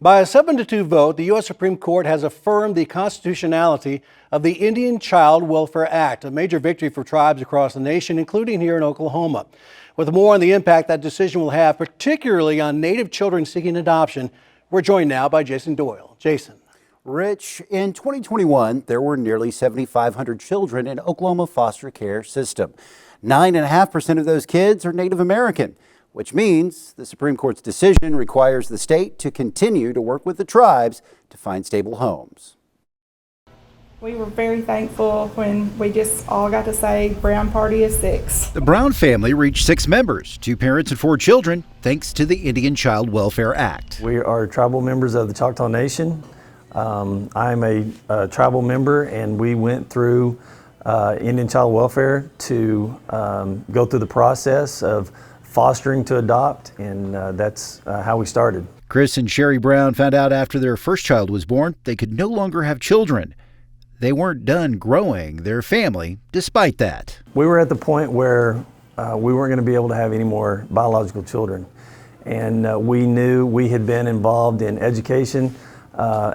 By a 7-2 vote, the U.S. Supreme Court has affirmed the constitutionality of the Indian Child Welfare Act, a major victory for tribes across the nation, including here in Oklahoma. With more on the impact that decision will have, particularly on Native children seeking adoption, we're joined now by Jason Doyle. Jason. Rich, in 2021, there were nearly 7,500 children in Oklahoma foster care system. 9.5% of those kids are Native American, which means the Supreme Court's decision requires the state to continue to work with the tribes to find stable homes. We were very thankful when we just all got to say Brown Party is 6. The Brown family reached 6 members, 2 parents and 4 children, thanks to the Indian Child Welfare Act. We are tribal members of the Choctaw Nation. I'm a tribal member, and we went through Indian Child Welfare to go through the process of fostering to adopt, and that's how we started. Chris and Sherry Brown found out after their first child was born they could no longer have children. They weren't done growing their family despite that. We were at the point where we weren't going to be able to have any more biological children, and we knew we had been involved in education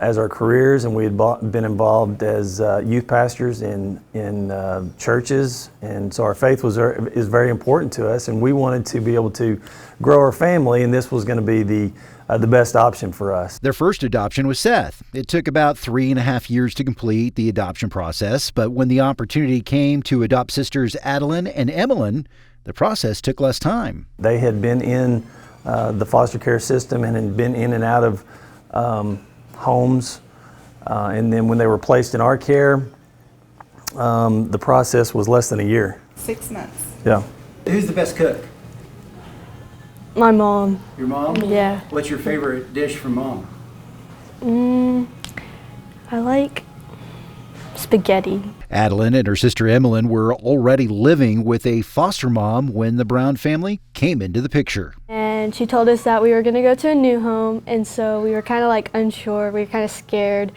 as our careers, and we had been involved as youth pastors in churches, and so our faith is very important to us, and we wanted to be able to grow our family, and this was going to be the best option for us. Their first adoption was Seth. It took about 3.5 years to complete the adoption process, but when the opportunity came to adopt sisters Adeline and Emmeline, the process took less time. They had been in the foster care system and had been in and out of homes, and then when they were placed in our care, the process was less than a year. 6 months. Yeah. Who's the best cook? My mom. Your mom? Yeah. What's your favorite dish from mom? I like spaghetti. Adeline and her sister Emmeline were already living with a foster mom when the Brown family came into the picture. And she told us that we were going to go to a new home, and so we were kind of like unsure. We were kind of scared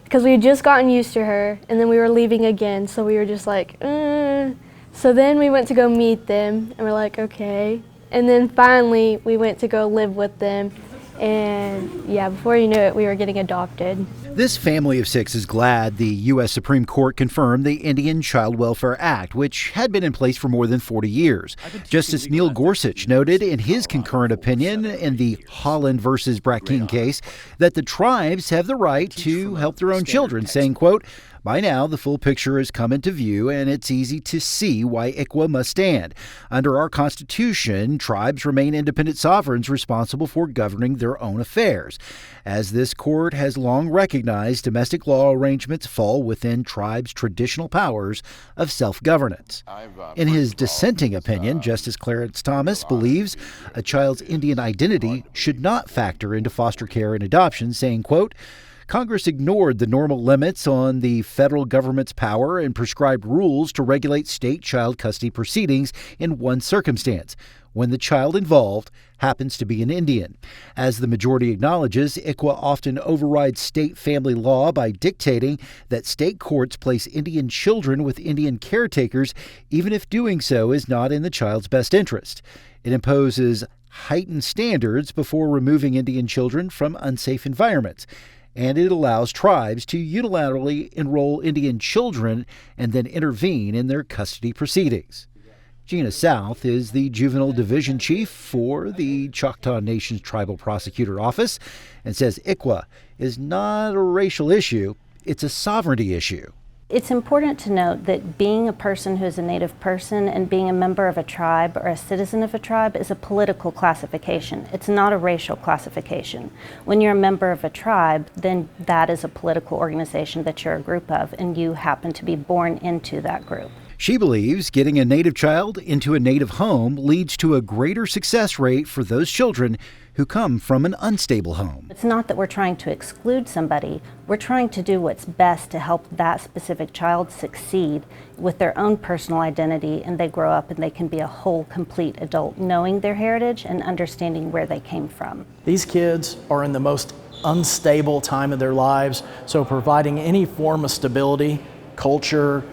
because we had just gotten used to her, and then we were leaving again, so we were just like, So then we went to go meet them, and we're like, okay. And then finally we went to go live with them, and yeah, before you knew it, we were getting adopted. This family of 6 is glad the U.S. Supreme Court confirmed the Indian Child Welfare Act, which had been in place for more than 40 years. Justice Neil Gorsuch noted in his concurrent opinion in the Holland versus Brackeen case that the tribes have the right to help their own children, saying, quote, "By now, the full picture has come into view, and it's easy to see why ICWA must stand. Under our Constitution, tribes remain independent sovereigns responsible for governing their own affairs. As this court has long recognized, domestic law arrangements fall within tribes' traditional powers of self-governance." In his dissenting opinion, Justice Clarence Thomas believes a child's Indian identity should not factor into foster care and adoption, saying, quote, "Congress ignored the normal limits on the federal government's power and prescribed rules to regulate state child custody proceedings in one circumstance, when the child involved happens to be an Indian. As the majority acknowledges, ICWA often overrides state family law by dictating that state courts place Indian children with Indian caretakers, even if doing so is not in the child's best interest. It imposes heightened standards before removing Indian children from unsafe environments, and it allows tribes to unilaterally enroll Indian children and then intervene in their custody proceedings." Gina South is the Juvenile Division Chief for the Choctaw Nation's Tribal Prosecutor Office and says ICWA is not a racial issue, it's a sovereignty issue. It's important to note that being a person who's a Native person and being a member of a tribe or a citizen of a tribe is a political classification. It's not a racial classification. When you're a member of a tribe, then that is a political organization that you're a group of, and you happen to be born into that group. She believes getting a Native child into a Native home leads to a greater success rate for those children who come from an unstable home. It's not that we're trying to exclude somebody. We're trying to do what's best to help that specific child succeed with their own personal identity, and they grow up and they can be a whole, complete adult, knowing their heritage and understanding where they came from. These kids are in the most unstable time of their lives, so providing any form of stability, culture,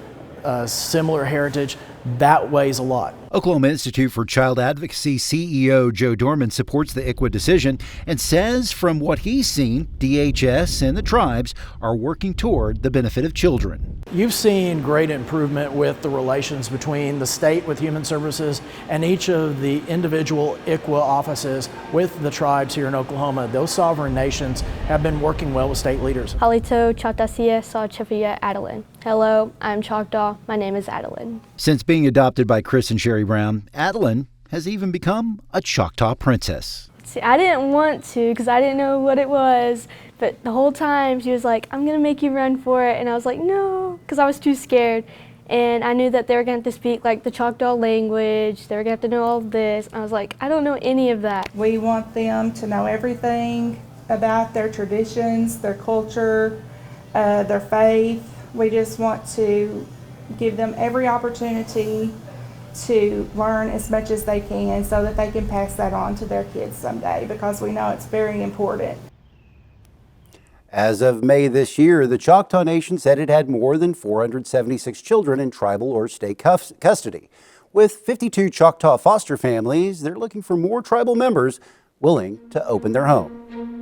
similar heritage, that weighs a lot. Oklahoma Institute for Child Advocacy CEO Joe Dorman supports the ICWA decision and says from what he's seen, DHS and the tribes are working toward the benefit of children. You've seen great improvement with the relations between the state with Human Services and each of the individual ICWA offices with the tribes here in Oklahoma. Those sovereign nations have been working well with state leaders. Halito Chatasia Sa Chafia Adeline. Hello, I'm Choctaw. My name is Adeline. Since being adopted by Chris and Sherry Brown, Adeline has even become a Choctaw princess. See, I didn't want to because I didn't know what it was, but the whole time she was like, I'm going to make you run for it. And I was like, no, because I was too scared. And I knew that they were going to have to speak like the Choctaw language. They were going to have to know all of this. I was like, I don't know any of that. We want them to know everything about their traditions, their culture, their faith. We just want to give them every opportunity to learn as much as they can so that they can pass that on to their kids someday, because we know it's very important. As of May this year, the Choctaw Nation said it had more than 476 children in tribal or state custody. With 52 Choctaw foster families, they're looking for more tribal members willing to open their home.